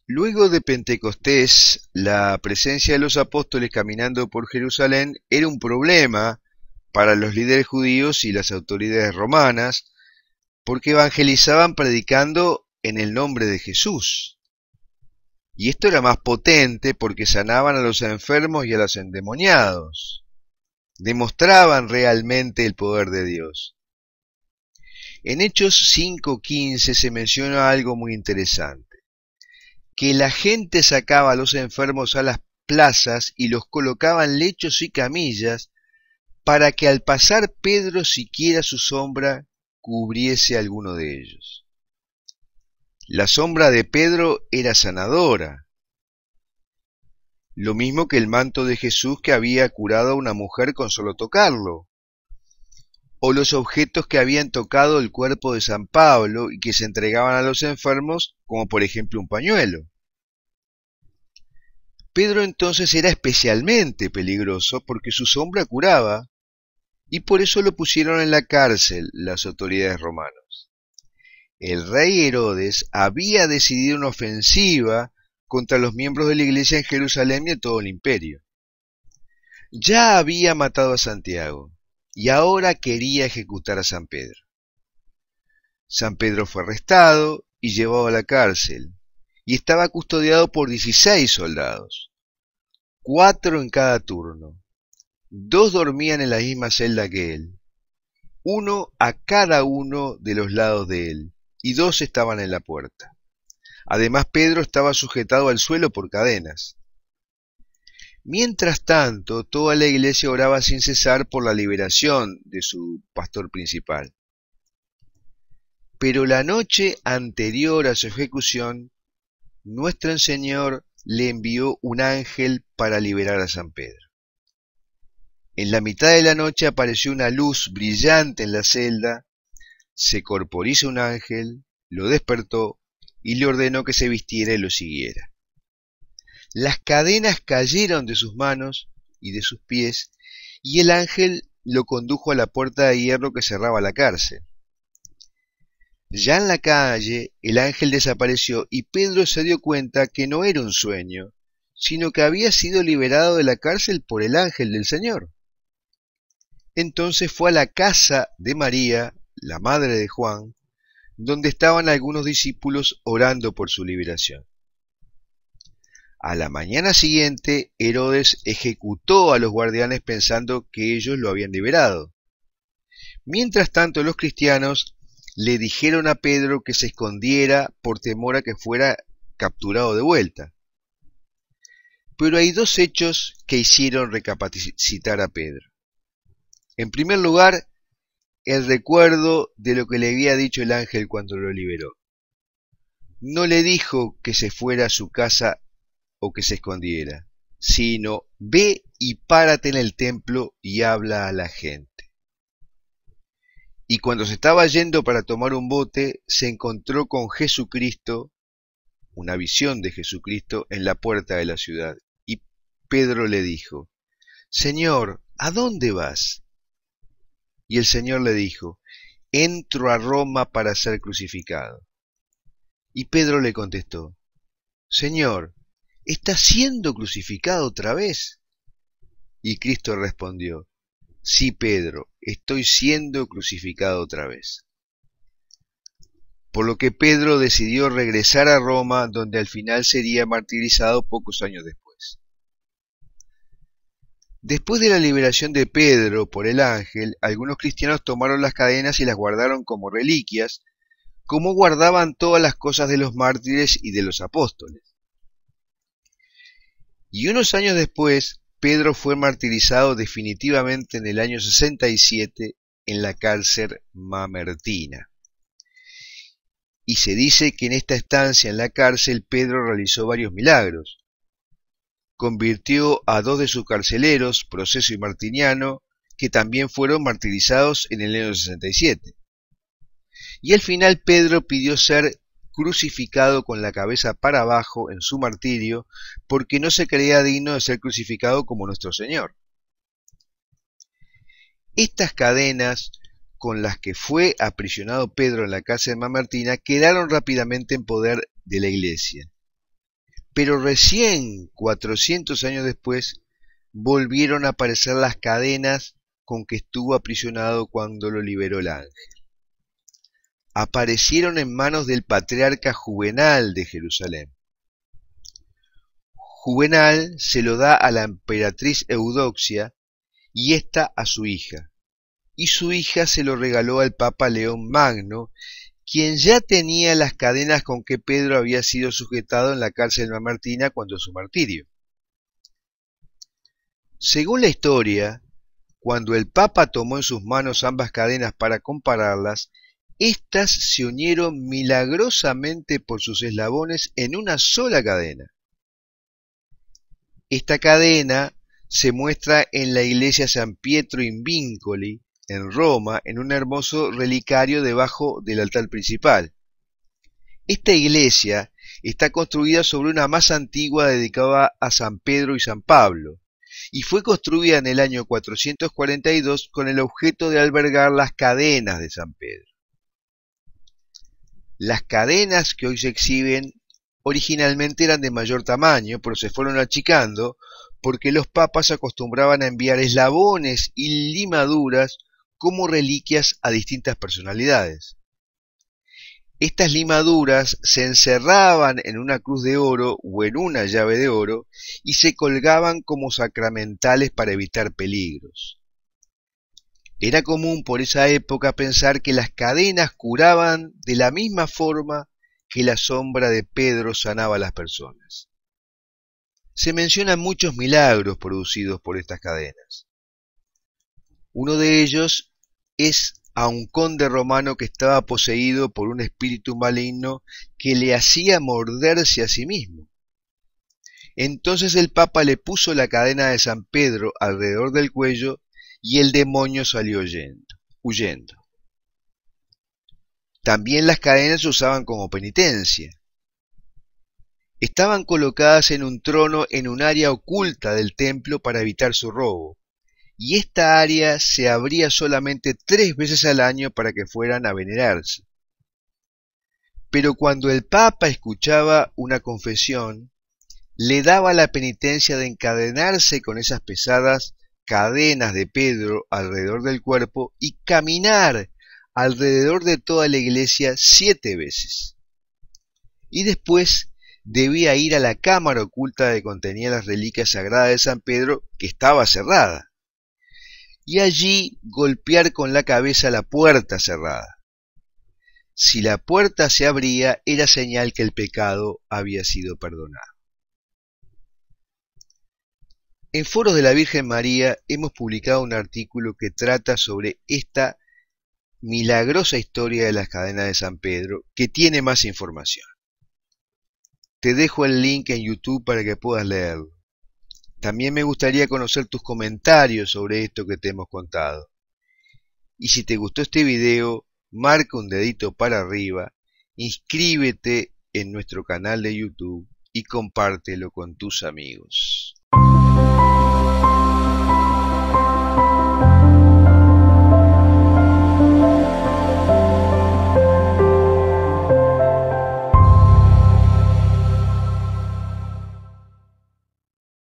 Luego de Pentecostés, la presencia de los apóstoles caminando por Jerusalén era un problema para los líderes judíos y las autoridades romanas, porque evangelizaban predicando en el nombre de Jesús. Y esto era más potente porque sanaban a los enfermos y a los endemoniados. Demostraban realmente el poder de Dios. En Hechos 5:15 se menciona algo muy interesante, que la gente sacaba a los enfermos a las plazas y los colocaba en lechos y camillas para que al pasar Pedro siquiera su sombra cubriese a alguno de ellos. La sombra de Pedro era sanadora, lo mismo que el manto de Jesús que había curado a una mujer con solo tocarlo, o los objetos que habían tocado el cuerpo de San Pablo y que se entregaban a los enfermos, como por ejemplo un pañuelo. Pedro entonces era especialmente peligroso porque su sombra curaba, y por eso lo pusieron en la cárcel las autoridades romanas. El rey Herodes había decidido una ofensiva contra los miembros de la iglesia en Jerusalén y en todo el imperio. Ya había matado a Santiago y ahora quería ejecutar a San Pedro. San Pedro fue arrestado y llevado a la cárcel, y estaba custodiado por 16 soldados, 4 en cada turno. 2 dormían en la misma celda que él, 1 a cada uno de los lados de él, y 2 estaban en la puerta. Además, Pedro estaba sujetado al suelo por cadenas. Mientras tanto, toda la iglesia oraba sin cesar por la liberación de su pastor principal. Pero la noche anterior a su ejecución, nuestro Señor le envió un ángel para liberar a San Pedro. En la mitad de la noche apareció una luz brillante en la celda, se corporizó un ángel, lo despertó y le ordenó que se vistiera y lo siguiera. Las cadenas cayeron de sus manos y de sus pies, y el ángel lo condujo a la puerta de hierro que cerraba la cárcel. Ya en la calle, el ángel desapareció y Pedro se dio cuenta que no era un sueño, sino que había sido liberado de la cárcel por el ángel del Señor. Entonces fue a la casa de María, la madre de Juan, donde estaban algunos discípulos orando por su liberación. A la mañana siguiente, Herodes ejecutó a los guardianes pensando que ellos lo habían liberado. Mientras tanto, los cristianos le dijeron a Pedro que se escondiera por temor a que fuera capturado de vuelta. Pero hay 2 hechos que hicieron recapacitar a Pedro. En primer lugar, el recuerdo de lo que le había dicho el ángel cuando lo liberó. No le dijo que se fuera a su casa o que se escondiera, sino ve y párate en el templo y habla a la gente. Y cuando se estaba yendo para tomar un bote, se encontró con Jesucristo, una visión de Jesucristo en la puerta de la ciudad. Y Pedro le dijo: Señor, ¿a dónde vas? Y el Señor le dijo: entro a Roma para ser crucificado. Y Pedro le contestó: Señor, ¿estás siendo crucificado otra vez? Y Cristo respondió: sí, Pedro, estoy siendo crucificado otra vez. Por lo que Pedro decidió regresar a Roma, donde al final sería martirizado pocos años después. Después de la liberación de Pedro por el ángel, algunos cristianos tomaron las cadenas y las guardaron como reliquias, como guardaban todas las cosas de los mártires y de los apóstoles. Y unos años después, Pedro fue martirizado definitivamente en el año 67 en la cárcel mamertina. Y se dice que en esta estancia en la cárcel Pedro realizó varios milagros. Convirtió a 2 de sus carceleros, Proceso y Martiniano, que también fueron martirizados en el año 67. Y al final Pedro pidió ser crucificado con la cabeza para abajo en su martirio, porque no se creía digno de ser crucificado como nuestro Señor. Estas cadenas con las que fue aprisionado Pedro en la cárcel mamertina quedaron rápidamente en poder de la iglesia. pero recién 400 años después volvieron a aparecer las cadenas con que estuvo aprisionado cuando lo liberó el ángel. Aparecieron en manos del patriarca Juvenal de Jerusalén. Juvenal se lo da a la emperatriz Eudoxia y ésta a su hija, y su hija se lo regaló al Papa León Magno, quien ya tenía las cadenas con que Pedro había sido sujetado en la cárcel mamertina cuando su martirio. Según la historia, cuando el Papa tomó en sus manos ambas cadenas para compararlas, éstas se unieron milagrosamente por sus eslabones en una sola cadena. Esta cadena se muestra en la iglesia San Pietro in Vincoli, en Roma, en un hermoso relicario debajo del altar principal. Esta iglesia está construida sobre una más antigua dedicada a San Pedro y San Pablo, y fue construida en el año 442 con el objeto de albergar las cadenas de San Pedro. Las cadenas que hoy se exhiben originalmente eran de mayor tamaño, pero se fueron achicando porque los papas acostumbraban a enviar eslabones y limaduras como reliquias a distintas personalidades. Estas limaduras se encerraban en una cruz de oro o en una llave de oro y se colgaban como sacramentales para evitar peligros. Era común por esa época pensar que las cadenas curaban de la misma forma que la sombra de Pedro sanaba a las personas. Se mencionan muchos milagros producidos por estas cadenas. Uno de ellos es a un conde romano que estaba poseído por un espíritu maligno que le hacía morderse a sí mismo. Entonces el Papa le puso la cadena de San Pedro alrededor del cuello y el demonio salió huyendo. También las cadenas se usaban como penitencia. Estaban colocadas en un trono en un área oculta del templo para evitar su robo, y esta área se abría solamente 3 veces al año para que fueran a venerarse. Pero cuando el Papa escuchaba una confesión, le daba la penitencia de encadenarse con esas pesadas cadenas de Pedro alrededor del cuerpo y caminar alrededor de toda la iglesia 7 veces. Y después debía ir a la cámara oculta que contenía las reliquias sagradas de San Pedro, que estaba cerrada, y allí golpear con la cabeza la puerta cerrada. Si la puerta se abría, era señal que el pecado había sido perdonado. En Foros de la Virgen María hemos publicado un artículo que trata sobre esta milagrosa historia de las cadenas de San Pedro, que tiene más información. Te dejo el link en YouTube para que puedas leerlo. También me gustaría conocer tus comentarios sobre esto que te hemos contado. Y si te gustó este video, marca un dedito para arriba, inscríbete en nuestro canal de YouTube y compártelo con tus amigos.